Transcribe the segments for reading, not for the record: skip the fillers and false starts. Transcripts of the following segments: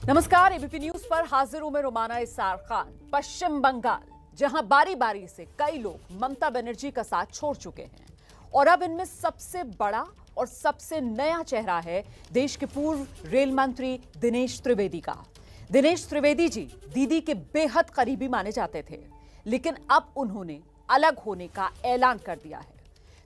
नमस्कार, ABP news पर हाजिर हूं मैं रुमाना इसार खान। पश्चिम बंगाल, जहां बारी बारी से कई लोग ममता बनर्जी का साथ छोड़ चुके हैं और अब इनमें सबसे बड़ा और सबसे नया चेहरा है देश के पूर्व रेल मंत्री दिनेश त्रिवेदी का। दिनेश त्रिवेदी जी दीदी के बेहद करीबी माने जाते थे, लेकिन अब उन्होंने अलग होने का ऐलान कर दिया है।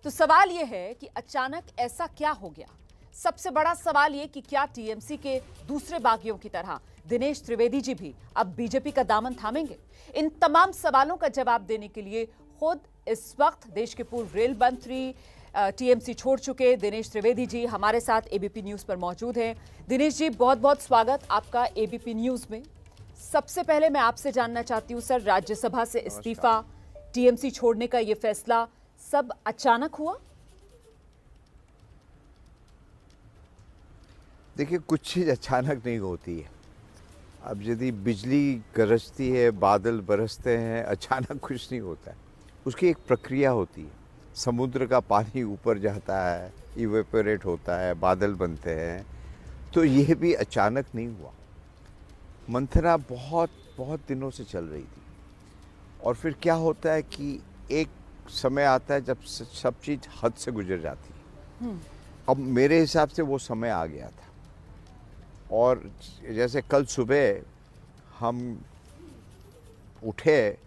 तो सवाल यह है कि अचानक ऐसा क्या हो गया। सबसे बड़ा सवाल यह कि क्या टीएमसी के दूसरे बागियों की तरह दिनेश त्रिवेदी जी भी अब बीजेपी का दामन थामेंगे? इन तमाम सवालों का जवाब देने के लिए खुद इस वक्त देश के पूर्व रेल मंत्री टीएमसी छोड़ चुके दिनेश त्रिवेदी जी हमारे साथ एबीपी न्यूज पर मौजूद हैं। दिनेश जी, बहुत बहुत स्वागत आपका एबीपी न्यूज में। सबसे पहले मैं आपसे जानना चाहती हूँ सर, राज्यसभा से इस्तीफा, टीएमसी छोड़ने का ये फैसला सब अचानक हुआ? देखिए, कुछ चीज़ अचानक नहीं होती है। अब यदि बिजली गरजती है, बादल बरसते हैं, अचानक कुछ नहीं होता है। उसकी एक प्रक्रिया होती है। समुद्र का पानी ऊपर जाता है, इवेपोरेट होता है, बादल बनते हैं। तो ये भी अचानक नहीं हुआ। मंथना बहुत बहुत दिनों से चल रही थी और फिर क्या होता है कि एक समय आता है जब सब चीज़ हद से गुजर जाती है। अब मेरे हिसाब से वो समय आ गया था और जैसे कल सुबह हम उठे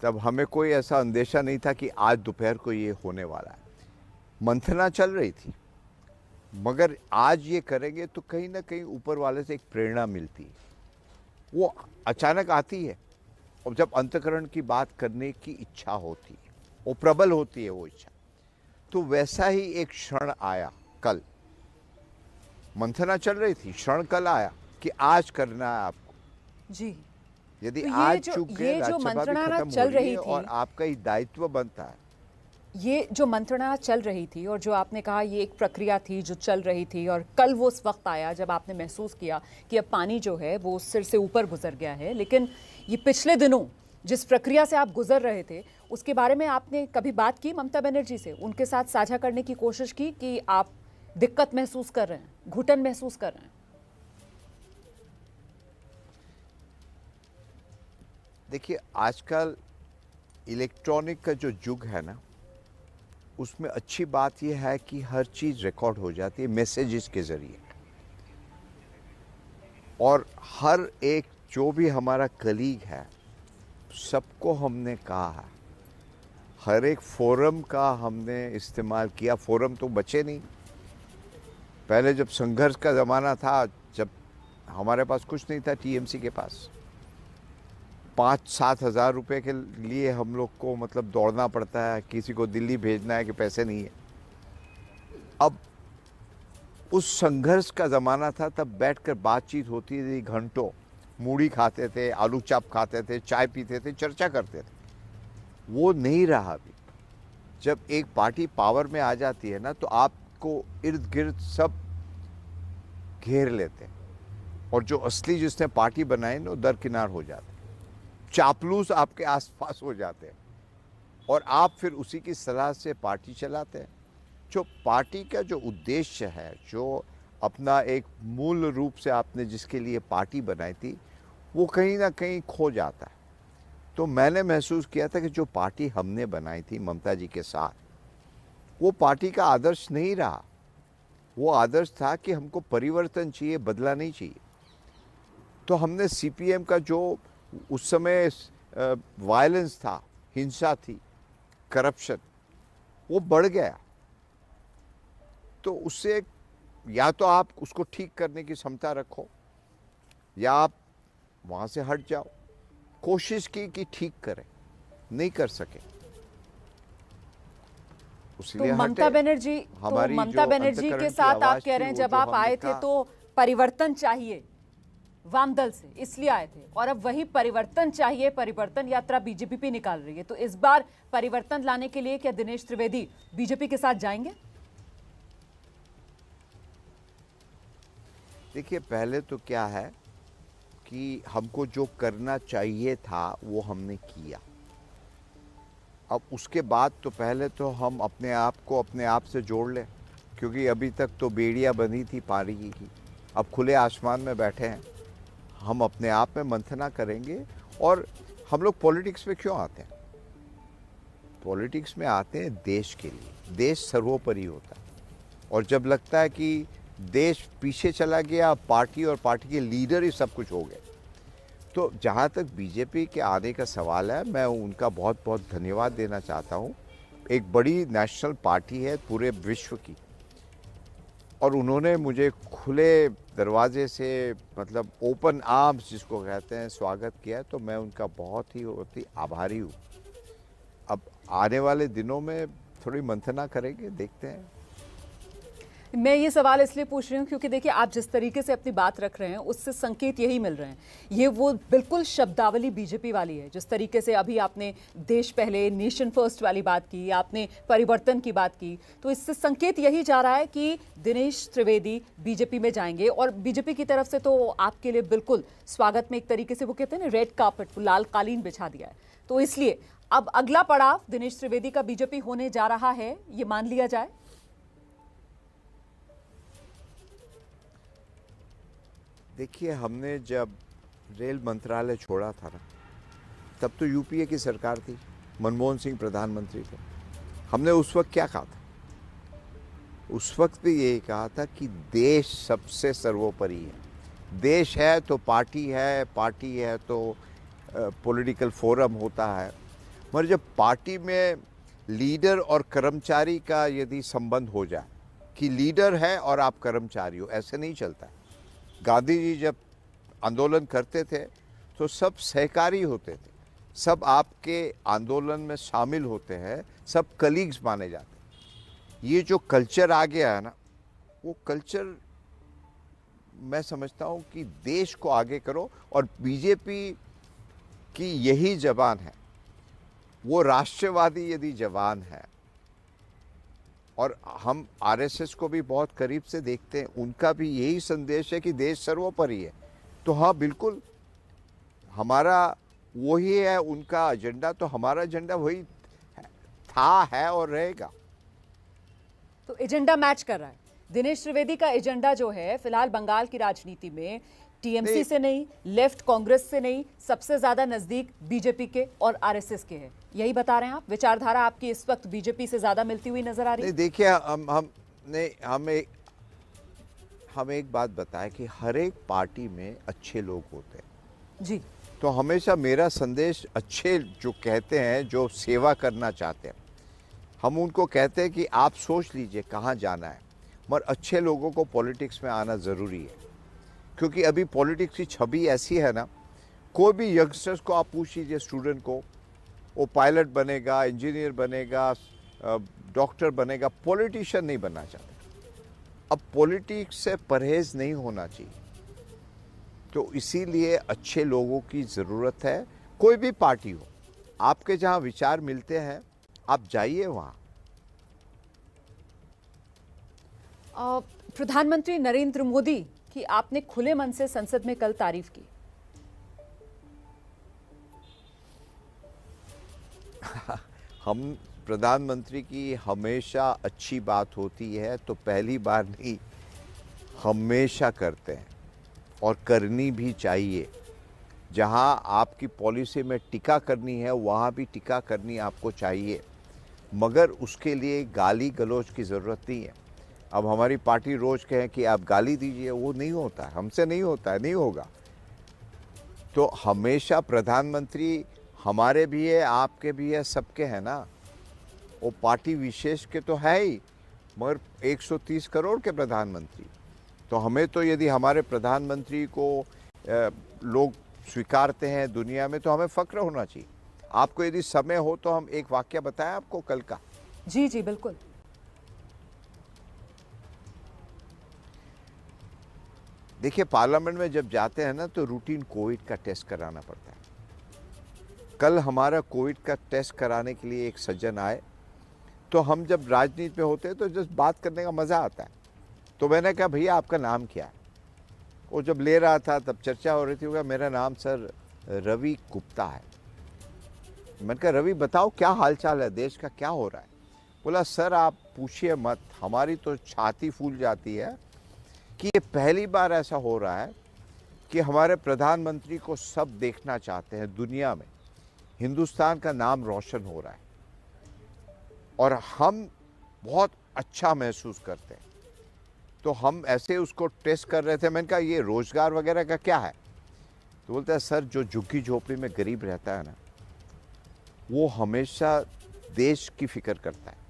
तब हमें कोई ऐसा अंदेशा नहीं था कि आज दोपहर को ये होने वाला है। मंथना चल रही थी, मगर आज ये करेंगे तो कहीं ना कहीं ऊपर वाले से एक प्रेरणा मिलती है, वो अचानक आती है। और जब अंतःकरण की बात करने की इच्छा होती है, वो प्रबल होती है वो इच्छा। तो वैसा ही एक क्षण आया कल। मंथना चल रही थी, क्षण कल आया कि आज करना है आपको जी। यदि तो आज चूंकि राज्यसभा भी खत्म चल हो रही रही है थी और आपका ही दायित्व बनता है। ये जो मंत्रणा चल रही थी और जो आपने कहा ये एक प्रक्रिया थी जो चल रही थी, और कल वो उस वक्त आया जब आपने महसूस किया कि अब पानी जो है वो सिर से ऊपर गुजर गया है। लेकिन ये पिछले दिनों जिस प्रक्रिया से आप गुजर रहे थे, उसके बारे में आपने कभी बात की ममता बनर्जी से? उनके साथ साझा करने की कोशिश की कि आप दिक्कत महसूस कर रहे हैं, घुटन महसूस कर रहे हैं? देखिए, आजकल इलेक्ट्रॉनिक का जो युग है ना, उसमें अच्छी बात यह है कि हर चीज़ रिकॉर्ड हो जाती है मैसेजेस के ज़रिए। और हर एक जो भी हमारा कलीग है, सबको हमने कहा है, हर एक फोरम का हमने इस्तेमाल किया। फोरम तो बचे नहीं। पहले जब संघर्ष का ज़माना था, जब हमारे पास कुछ नहीं था, टीएमसी के पास 5-7 हज़ार रुपये के लिए हम लोग को मतलब दौड़ना पड़ता है, किसी को दिल्ली भेजना है कि पैसे नहीं है। अब उस संघर्ष का ज़माना था, तब बैठकर बातचीत होती थी घंटों, मूढ़ी खाते थे, आलू चाप खाते थे, चाय पीते थे, चर्चा करते थे। वो नहीं रहा अभी। जब एक पार्टी पावर में आ जाती है ना, तो आपको इर्द गिर्द सब घेर लेते हैं और जो असली जिसने पार्टी बनाई ना, वो दरकिनार हो जाते हैं। चापलूस आपके आसपास हो जाते हैं और आप फिर उसी की सलाह से पार्टी चलाते हैं। जो पार्टी का जो उद्देश्य है, जो अपना एक मूल रूप से आपने जिसके लिए पार्टी बनाई थी, वो कहीं ना कहीं खो जाता है। तो मैंने महसूस किया था कि जो पार्टी हमने बनाई थी ममता जी के साथ, वो पार्टी का आदर्श नहीं रहा। वो आदर्श था कि हमको परिवर्तन चाहिए, बदला नहीं चाहिए। तो हमने सीपीएम का जो उस समय वायलेंस था, हिंसा थी, करप्शन, वो बढ़ गया। तो उससे या तो आप उसको ठीक करने की क्षमता रखो या आप वहाँ से हट जाओ। कोशिश की कि ठीक करें, नहीं कर सके, तो ममता बनर्जी के साथ आप कह रहे हैं जब आप आए थे तो परिवर्तन चाहिए, वामदल से इसलिए आए थे, और अब वही परिवर्तन चाहिए, परिवर्तन यात्रा बीजेपी भी निकाल रही है। तो इस बार परिवर्तन लाने के लिए क्या दिनेश त्रिवेदी बीजेपी के साथ जाएंगे? देखिए, पहले तो क्या है कि हमको जो करना चाहिए था वो हमने किया। अब उसके बाद तो पहले तो हम अपने आप को अपने आप से जोड़ लें, क्योंकि अभी तक तो बेड़ियाँ बंधी थी पानी की, अब खुले आसमान में बैठे हैं। हम अपने आप में मंथना करेंगे। और हम लोग पॉलिटिक्स में क्यों आते हैं? पॉलिटिक्स में आते हैं देश के लिए। देश सर्वोपरि होता है। और जब लगता है कि देश पीछे चला गया, पार्टी और पार्टी के लीडर ही सब कुछ हो गए, तो जहाँ तक बीजेपी के आने का सवाल है, मैं उनका बहुत बहुत धन्यवाद देना चाहता हूँ। एक बड़ी नेशनल पार्टी है पूरे विश्व की, और उन्होंने मुझे खुले दरवाजे से, मतलब ओपन आर्म्स जिसको कहते हैं, स्वागत किया। तो मैं उनका बहुत ही आभारी हूँ। अब आने वाले दिनों में थोड़ी मंथना करेंगे, देखते हैं। मैं ये सवाल इसलिए पूछ रही हूँ क्योंकि देखिए, आप जिस तरीके से अपनी बात रख रहे हैं उससे संकेत यही मिल रहे हैं। ये वो बिल्कुल शब्दावली बीजेपी वाली है। जिस तरीके से अभी आपने देश पहले, नेशन फर्स्ट वाली बात की, आपने परिवर्तन की बात की, तो इससे संकेत यही जा रहा है कि दिनेश त्रिवेदी बीजेपी में जाएंगे। और बीजेपी की तरफ से तो आपके लिए बिल्कुल स्वागत में एक तरीके से, वो कहते हैं ना, रेड कार्पेट, लाल कालीन बिछा दिया है। तो इसलिए अब अगला पड़ाव दिनेश त्रिवेदी का बीजेपी होने जा रहा है, ये मान लिया जाए। देखिए, हमने जब रेल मंत्रालय छोड़ा था ना, तब तो यूपीए की सरकार थी, मनमोहन सिंह प्रधानमंत्री थे। हमने उस वक्त क्या कहा था? उस वक्त भी यही कहा था कि देश सबसे सर्वोपरि है। देश है तो पार्टी है, पार्टी है तो पॉलिटिकल फोरम होता है। मगर जब पार्टी में लीडर और कर्मचारी का यदि संबंध हो जाए कि लीडर है और आप कर्मचारी हो, ऐसे नहीं चलता। गांधी जी जब आंदोलन करते थे तो सब सहकारी होते थे, सब आपके आंदोलन में शामिल होते हैं, सब कलीग्स माने जाते हैं। ये जो कल्चर आ गया है ना, वो कल्चर मैं समझता हूँ कि देश को आगे करो। और बीजेपी की यही जबान है, वो राष्ट्रवादी यदि जबान है, और हम आरएसएस को भी बहुत करीब से देखते हैं, उनका भी यही संदेश है कि देश सर्वोपरि है। तो हाँ, बिल्कुल हमारा वही है उनका एजेंडा, तो हमारा एजेंडा वही था, है और रहेगा। तो एजेंडा मैच कर रहा है। दिनेश त्रिवेदी का एजेंडा जो है फिलहाल बंगाल की राजनीति में टीएमसी से नहीं, लेफ्ट कांग्रेस से नहीं, सबसे ज्यादा नजदीक बीजेपी के और आरएसएस के है। यही बता रहे हैं आप? विचारधारा आपकी इस वक्त बीजेपी से ज्यादा मिलती हुई नजर आ रही है? नहीं, देखिए, हम एक बात बताएं कि हर एक पार्टी में अच्छे लोग होते हैं जी। तो हमेशा मेरा संदेश, अच्छे जो कहते हैं, जो सेवा करना चाहते हैं, हम उनको कहते हैं कि आप सोच लीजिए कहाँ जाना है। मगर अच्छे लोगों को पॉलिटिक्स में आना ज़रूरी है, क्योंकि अभी पॉलिटिक्स की छवि ऐसी है ना, कोई भी यंगस्टर्स को आप पूछ लीजिए, स्टूडेंट को, वो पायलट बनेगा, इंजीनियर बनेगा, डॉक्टर बनेगा, पॉलिटिशियन नहीं बनना चाहता। अब पॉलिटिक्स से परहेज नहीं होना चाहिए। तो इसीलिए अच्छे लोगों की ज़रूरत है। कोई भी पार्टी हो, आपके जहाँ विचार मिलते हैं, आप जाइए वहाँ। प्रधानमंत्री नरेंद्र मोदी की आपने खुले मन से संसद में कल तारीफ की। हम प्रधानमंत्री की हमेशा अच्छी बात होती है, तो पहली बार नहीं, हमेशा करते हैं और करनी भी चाहिए। जहां आपकी पॉलिसी में टीका करनी है, वहां भी टीका करनी आपको चाहिए, मगर उसके लिए गाली गलौज की ज़रूरत नहीं है। अब हमारी पार्टी रोज़ कहे कि आप गाली दीजिए, वो नहीं होता है, हमसे नहीं होता है, नहीं होगा। तो हमेशा प्रधानमंत्री हमारे भी है, आपके भी है, सबके हैं ना। वो पार्टी विशेष के तो है ही, मगर 130 करोड़ के प्रधानमंत्री। तो हमें तो यदि हमारे प्रधानमंत्री को लोग स्वीकारते हैं दुनिया में, तो हमें फ़ख्र होना चाहिए। आपको यदि समय हो तो हम एक वाक़या बताएं आपको कल का। जी जी बिल्कुल। देखिए, पार्लियामेंट में जब जाते हैं ना, तो रूटीन कोविड का टेस्ट कराना पड़ता है। कल हमारा कोविड का टेस्ट कराने के लिए एक सज्जन आए। तो हम जब राजनीति में होते हैं तो जस्ट बात करने का मज़ा आता है। तो मैंने कहा, भैया आपका नाम क्या है? वो जब ले रहा था तब चर्चा हो रही थी, होगा मेरा नाम सर रवि गुप्ता है। मैंने कहा, रवि बताओ क्या हालचाल है, देश का क्या हो रहा है? बोला, सर आप पूछिए मत, हमारी तो छाती फूल जाती है कि ये पहली बार ऐसा हो रहा है कि हमारे प्रधानमंत्री को सब देखना चाहते हैं दुनिया में, हिंदुस्तान का नाम रोशन हो रहा है और हम बहुत अच्छा महसूस करते हैं। तो हम ऐसे उसको टेस्ट कर रहे थे। मैंने कहा ये रोजगार वगैरह का क्या है? तो बोलता है सर जो झुग्गी झोपड़ी में गरीब रहता है ना, वो हमेशा देश की फिक्र करता है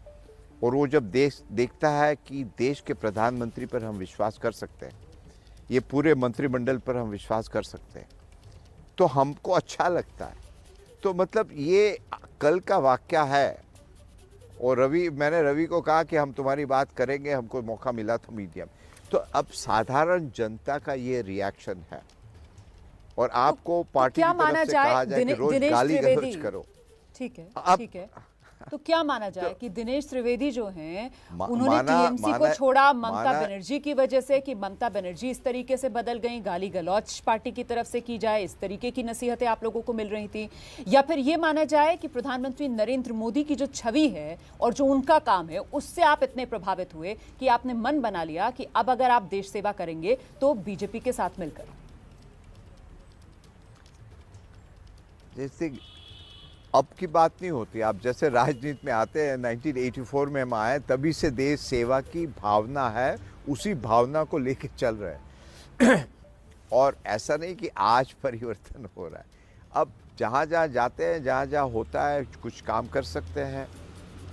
और वो जब देश देखता है कि देश के प्रधानमंत्री पर हम विश्वास कर सकते हैं, ये पूरे मंत्रिमंडल पर हम विश्वास कर सकते हैं, तो हमको अच्छा लगता है। तो मतलब ये कल का वाकया है। और मैंने रवि को कहा कि हम तुम्हारी बात करेंगे, हमको मौका मिला था मीडिया में। तो अब साधारण जनता का ये रिएक्शन है और आपको पार्टी क्या की माना तरफ से कहा जाए कि रोज दिनेश गाली गलौज त्रिवेदी करो। ठीक है, अब ठीक है। तो क्या माना जाए कि दिनेश त्रिवेदी जो हैं उन्होंने माना टीएमसी को माना छोड़ा ममता माना बनर्जी की वजह से, कि ममता बनर्जी इस तरीके से बदल गई, गाली गलौज पार्टी की तरफ से की जाए, इस तरीके की नसीहतें आप लोगों को मिल रही थी? या फिर ये माना जाए कि प्रधानमंत्री नरेंद्र मोदी की जो छवि है और जो उनका काम है उससे आप इतने प्रभावित हुए कि आपने मन बना लिया कि अब अगर आप देश सेवा करेंगे तो बीजेपी के साथ मिलकर? जैसे अब की बात नहीं होती। आप जैसे राजनीति में आते हैं, 1984 में हम आए, तभी से देश सेवा की भावना है, उसी भावना को लेके चल रहे हैं। और ऐसा नहीं कि आज परिवर्तन हो रहा है। अब जहाँ जहाँ जाते हैं, जहाँ जहाँ होता है, कुछ काम कर सकते हैं।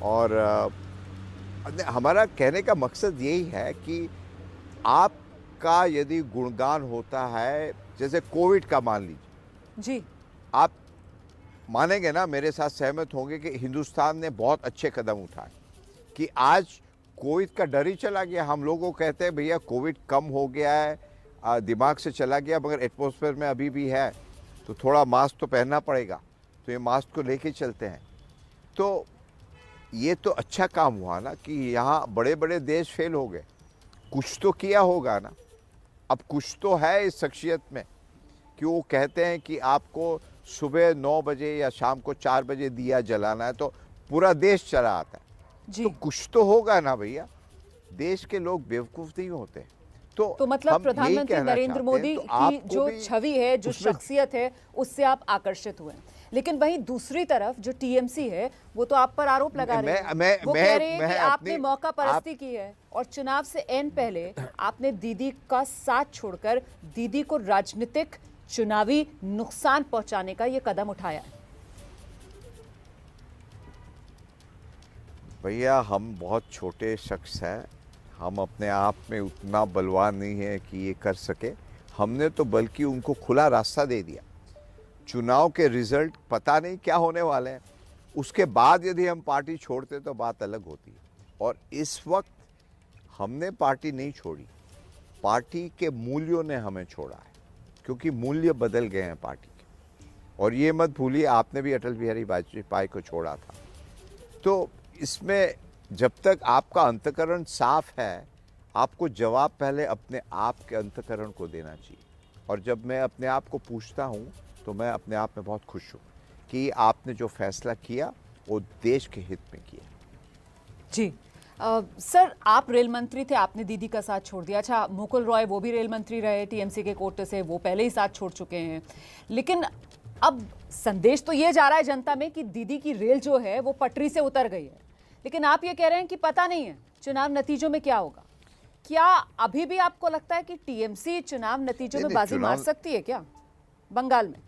और हमारा कहने का मकसद यही है कि आपका यदि गुणगान होता है, जैसे कोविड का मान लीजिए जी, आप मानेंगे ना, मेरे साथ सहमत होंगे कि हिंदुस्तान ने बहुत अच्छे कदम उठाए कि आज कोविड का डर ही चला गया। हम लोगों को कहते हैं भैया कोविड कम हो गया है, दिमाग से चला गया, मगर एटमॉस्फेयर में अभी भी है, तो थोड़ा मास्क तो पहनना पड़ेगा। तो ये मास्क को लेके चलते हैं। तो ये तो अच्छा काम हुआ ना कि यहाँ बड़े बड़े देश फेल हो गए, कुछ तो किया होगा ना। अब कुछ तो है इस शख्सियत में कि वो कहते हैं कि आपको सुबह 9 बजे या शाम को 4 बजे दिया जलाना है, तो पूरा देश चला आता है। जी। तो कुछ तो होगा ना भैया। देश के लोग बेवकूफ़ नहीं होते। तो मतलब प्रधानमंत्री नरेंद्र मोदी की जो छवि है, जो शख्सियत है, उससे आप आकर्षित हुए। लेकिन वहीं दूसरी तरफ जो टीएमसी है वो तो आप पर आरोप लगा रहे हैं। वो कह रहे हैं कि आपने मौका परस्ती की है और चुनाव से एन पहले आपने दीदी का साथ छोड़कर दीदी को राजनीतिक चुनावी नुकसान पहुंचाने का ये कदम उठाया है। भैया हम बहुत छोटे शख्स हैं, हम अपने आप में उतना बलवान नहीं है कि ये कर सके। हमने तो बल्कि उनको खुला रास्ता दे दिया। चुनाव के रिजल्ट पता नहीं क्या होने वाले हैं, उसके बाद यदि हम पार्टी छोड़ते तो बात अलग होती है। और इस वक्त हमने पार्टी नहीं छोड़ी, पार्टी के मूल्यों ने हमें छोड़ा है, क्योंकि मूल्य बदल गए हैं पार्टी के। और ये मत भूलिए आपने भी अटल बिहारी वाजपेयी को छोड़ा था। तो इसमें जब तक आपका अंतःकरण साफ है, आपको जवाब पहले अपने आप के अंतःकरण को देना चाहिए। और जब मैं अपने आप को पूछता हूँ तो मैं अपने आप में बहुत खुश हूँ कि आपने जो फैसला किया वो देश के हित में किया। जी सर, आप रेल मंत्री थे, आपने दीदी का साथ छोड़ दिया। अच्छा, मुकुल रॉय वो भी रेल मंत्री रहे टीएमसी के कोटे से, वो पहले ही साथ छोड़ चुके हैं। लेकिन अब संदेश तो ये जा रहा है जनता में कि दीदी की रेल जो है वो पटरी से उतर गई है। लेकिन आप ये कह रहे हैं कि पता नहीं है चुनाव नतीजों में क्या होगा। क्या अभी भी आपको लगता है कि टीएमसी चुनाव नतीजों में बाजी मार सकती है क्या बंगाल में?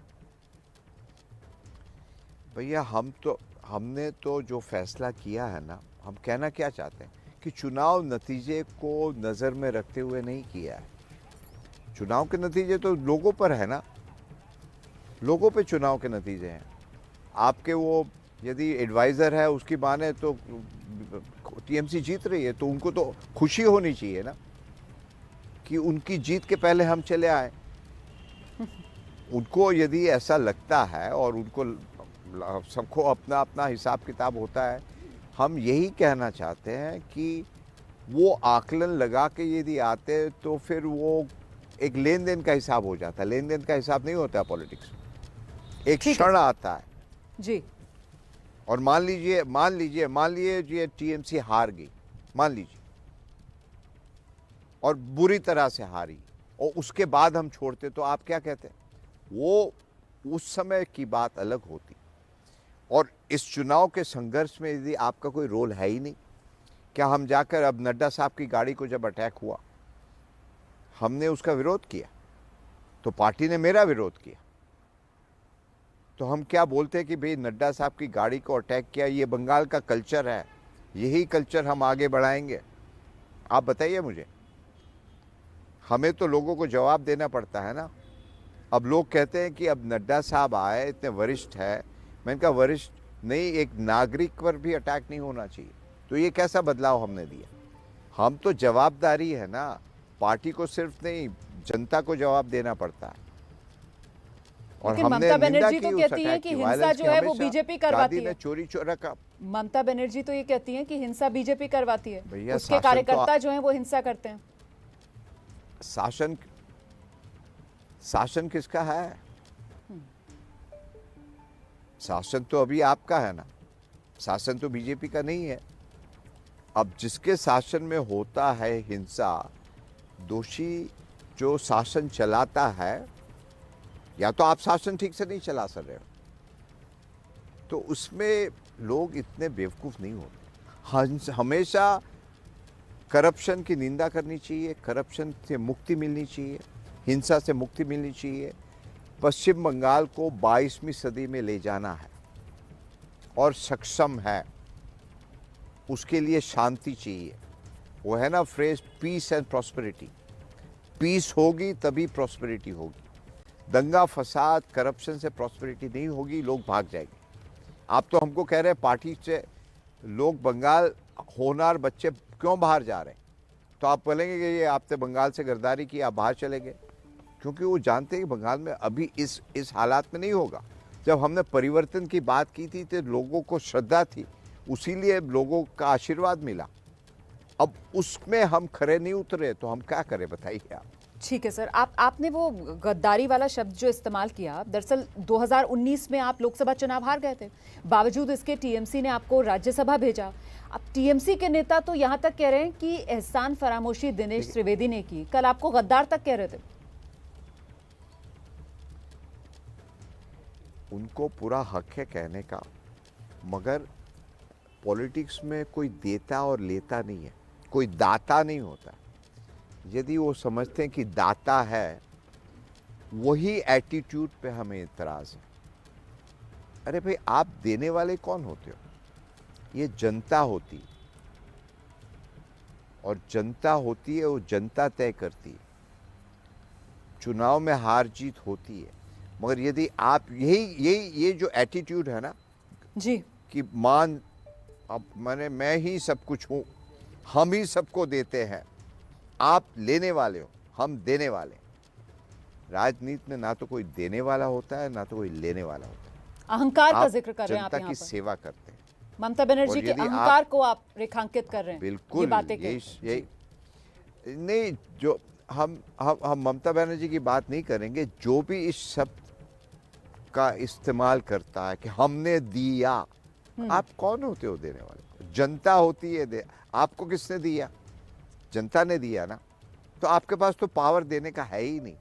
भैया हमने तो जो फैसला किया है ना, हम कहना क्या चाहते हैं कि चुनाव नतीजे को नज़र में रखते हुए नहीं किया है। चुनाव के नतीजे तो लोगों पर है ना, लोगों पे चुनाव के नतीजे हैं। आपके वो यदि एडवाइज़र है उसकी माने तो टीएमसी जीत रही है, तो उनको तो खुशी होनी चाहिए ना कि उनकी जीत के पहले हम चले आए। उनको यदि ऐसा लगता है, और उनको सबको अपना अपना हिसाब किताब होता है, हम यही कहना चाहते हैं कि वो आकलन लगा के यदि आते तो फिर वो एक लेन देन का हिसाब हो जाता है। लेन देन का हिसाब नहीं होता पॉलिटिक्स में, एक क्षण आता है जी। और मान लीजिए टीएमसी हार गई, मान लीजिए, और बुरी तरह से हारी, और उसके बाद हम छोड़ते तो आप क्या कहते? वो उस समय की बात अलग होती। और इस चुनाव के संघर्ष में यदि आपका कोई रोल है ही नहीं, क्या हम जाकर अब नड्डा साहब की गाड़ी को जब अटैक हुआ हमने उसका विरोध किया, तो पार्टी ने मेरा विरोध किया, तो हम क्या बोलते हैं कि भाई नड्डा साहब की गाड़ी को अटैक किया, ये बंगाल का कल्चर है, यही कल्चर हम आगे बढ़ाएंगे? आप बताइए मुझे। हमें तो लोगों को जवाब देना पड़ता है ना। अब लोग कहते हैं कि अब नड्डा साहब आए, इतने वरिष्ठ है। मैंने कहा वरिष्ठ नहीं, एक नागरिक पर भी अटैक नहीं होना चाहिए। तो ये कैसा बदलाव हमने दिया? हम तो जवाबदारी है ना, पार्टी को सिर्फ नहीं, जनता को जवाब देना पड़ता है। और लेकिन हमने ममता निंदा बनर्जी की तो उस कहती है अटैक कि की, हिंसा वायलेंस जो की है वो हमेशा। बीजेपी करवाती गांधी ने है। चोरी चोरा का। ममता बनर्जी तो ये कहती हैं कि हिंसा बीजेपी करवाती है, भैया उसके शासन तो कार्यकर्ता जो हैं वो हिंसा करते हैं। शासन किसका है? शासन तो अभी आपका है ना, शासन तो बीजेपी का नहीं है। अब जिसके शासन में होता है हिंसा, दोषी जो शासन चलाता है, या तो आप शासन ठीक से नहीं चला सक रहे हो, तो उसमें लोग इतने बेवकूफ़ नहीं होते। हमेशा करप्शन की निंदा करनी चाहिए, करप्शन से मुक्ति मिलनी चाहिए, हिंसा से मुक्ति मिलनी चाहिए। पश्चिम बंगाल को 22वीं सदी में ले जाना है और सक्षम है, उसके लिए शांति चाहिए। वो है ना phrase, peace and prosperity. Peace होगी तभी प्रॉस्पेरिटी होगी। दंगा फसाद करप्शन से प्रॉस्पेरिटी नहीं होगी, लोग भाग जाएंगे। आप तो हमको कह रहे हैं पार्टी से लोग बंगाल होनहार बच्चे क्यों बाहर जा रहे हैं, तो आप बोलेंगे कि ये आपने बंगाल से गद्दारी की, आप बाहर चले गए। क्योंकि वो जानते हैं कि बंगाल में अभी इस हालात में नहीं होगा। जब हमने परिवर्तन की बात की थी तो लोगों को श्रद्धा थी, उसीलिए लोगों का आशीर्वाद मिला। अब उसमें हम खरे नहीं उतरे तो हम क्या करें, बताइए आप। ठीक है सर, आपने वो गद्दारी वाला शब्द जो इस्तेमाल किया, दरअसल 2019 में आप लोकसभा चुनाव हार गए थे, बावजूद इसके टीएमसी ने आपको राज्यसभा भेजा। अब टीएमसी के नेता तो यहाँ तक कह रहे हैं कि एहसान फरामोशी दिनेश त्रिवेदी ने की, कल आपको गद्दार तक कह रहे थे। उनको पूरा हक है कहने का, मगर पॉलिटिक्स में कोई देता और लेता नहीं है, कोई दाता नहीं होता। यदि वो समझते हैं कि दाता है, वही एटीट्यूड पे हमें इतराज है। अरे भाई, आप देने वाले कौन होते हो? ये जनता होती है, और जनता होती है, वो जनता तय करती है। चुनाव में हार जीत होती है, मगर यदि आप ये जो एटीट्यूड है ना जी, कि मैं ही सब कुछ हूँ, हम ही सबको देते हैं, आप लेने वाले हो, हम देने वाले। राजनीति में ना तो कोई देने वाला होता है, ना तो कोई लेने वाला होता है। अहंकार का जिक्र कर रहे हैं आप जनता यहाँ की पर। सेवा करते हैं। ममता बनर्जी के अहंकार को आप रेखांकित कर रहे हैं, बिल्कुल ये बातें यही नहीं, जो हम ममता बनर्जी की बात नहीं करेंगे। जो भी इस शब्द का इस्तेमाल करता है कि हमने दिया, आप कौन होते हो देने वाले? जनता होती है। आपको किसने दिया? जनता ने दिया ना। तो आपके पास तो पावर देने का है ही नहीं,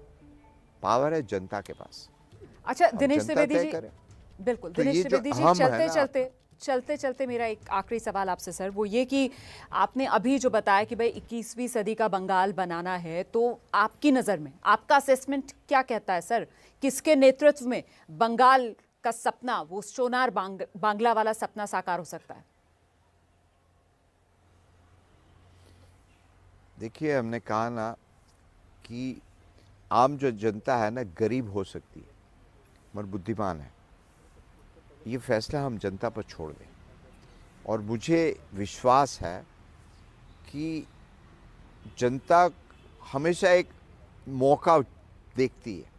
पावर है जनता के पास। अच्छा दिनेश त्रिवेदी जी, बिल्कुल तो दिनेश त्रिवेदी जी, चलते चलते मेरा एक आखिरी सवाल आपसे सर, वो ये कि आपने अभी जो बताया कि भाई 21वीं सदी का बंगाल बनाना है, तो आपकी नज़र में आपका असेसमेंट क्या कहता है सर? किसके नेतृत्व में बंगाल का सपना, वो सोनार बांग्ला वाला सपना साकार हो सकता है? देखिए, हमने कहा ना कि आम जो जनता है ना, गरीब हो सकती है मगर बुद्धिमान है। ये फैसला हम जनता पर छोड़ दें, और मुझे विश्वास है कि जनता हमेशा एक मौका देखती है,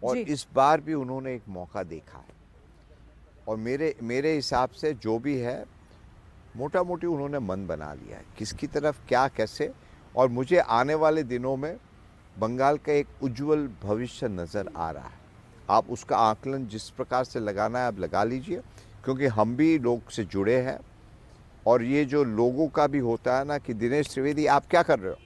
और इस बार भी उन्होंने एक मौका देखा है। और मेरे हिसाब से जो भी है, मोटा मोटी उन्होंने मन बना लिया है किसकी तरफ क्या कैसे। और मुझे आने वाले दिनों में बंगाल का एक उज्जवल भविष्य नज़र आ रहा है। आप उसका आकलन जिस प्रकार से लगाना है आप लगा लीजिए, क्योंकि हम भी लोग से जुड़े हैं। और ये जो लोगों का भी होता है ना कि दिनेश त्रिवेदी आप क्या कर रहे हो,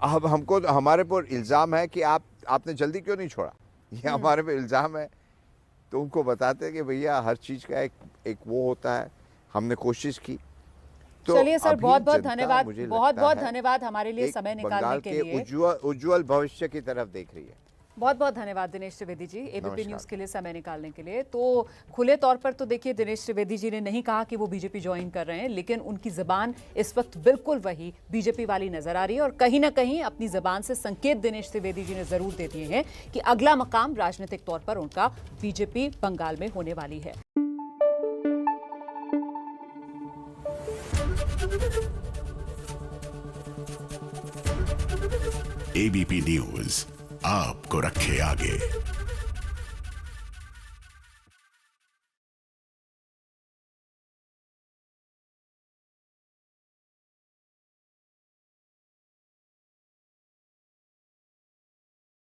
अब हमको हमारे पर इल्ज़ाम है कि आपने जल्दी क्यों नहीं छोड़ा, ये हमारे पे इल्ज़ाम है। तो उनको बताते हैं कि भैया हर चीज़ का एक वो होता है, हमने कोशिश की। तो चलिए सर, अभी बहुत बहुत जनता धन्यवाद, मुझे बहुत लगता बहुत है धन्यवाद हमारे लिए एक समय निकालने बंगाल के के लिए। उज्ज्वल भविष्य की तरफ देख रही है। बहुत बहुत धन्यवाद दिनेश त्रिवेदी जी, एबीपी नमस्कार। न्यूज़ के लिए समय निकालने के लिए। तो खुले तौर पर तो देखिए दिनेश त्रिवेदी जी ने नहीं कहा कि वो बीजेपी ज्वाइन कर रहे हैं, लेकिन उनकी जबान इस वक्त बिल्कुल वही बीजेपी वाली नजर आ रही है और कहीं ना कहीं अपनी जबान से संकेत दिनेश त्रिवेदी जी ने जरूर दे दिए हैं कि अगला मकाम राजनीतिक तौर पर उनका बीजेपी बंगाल में होने वाली है। एबीपी न्यूज आपको रखे आगे।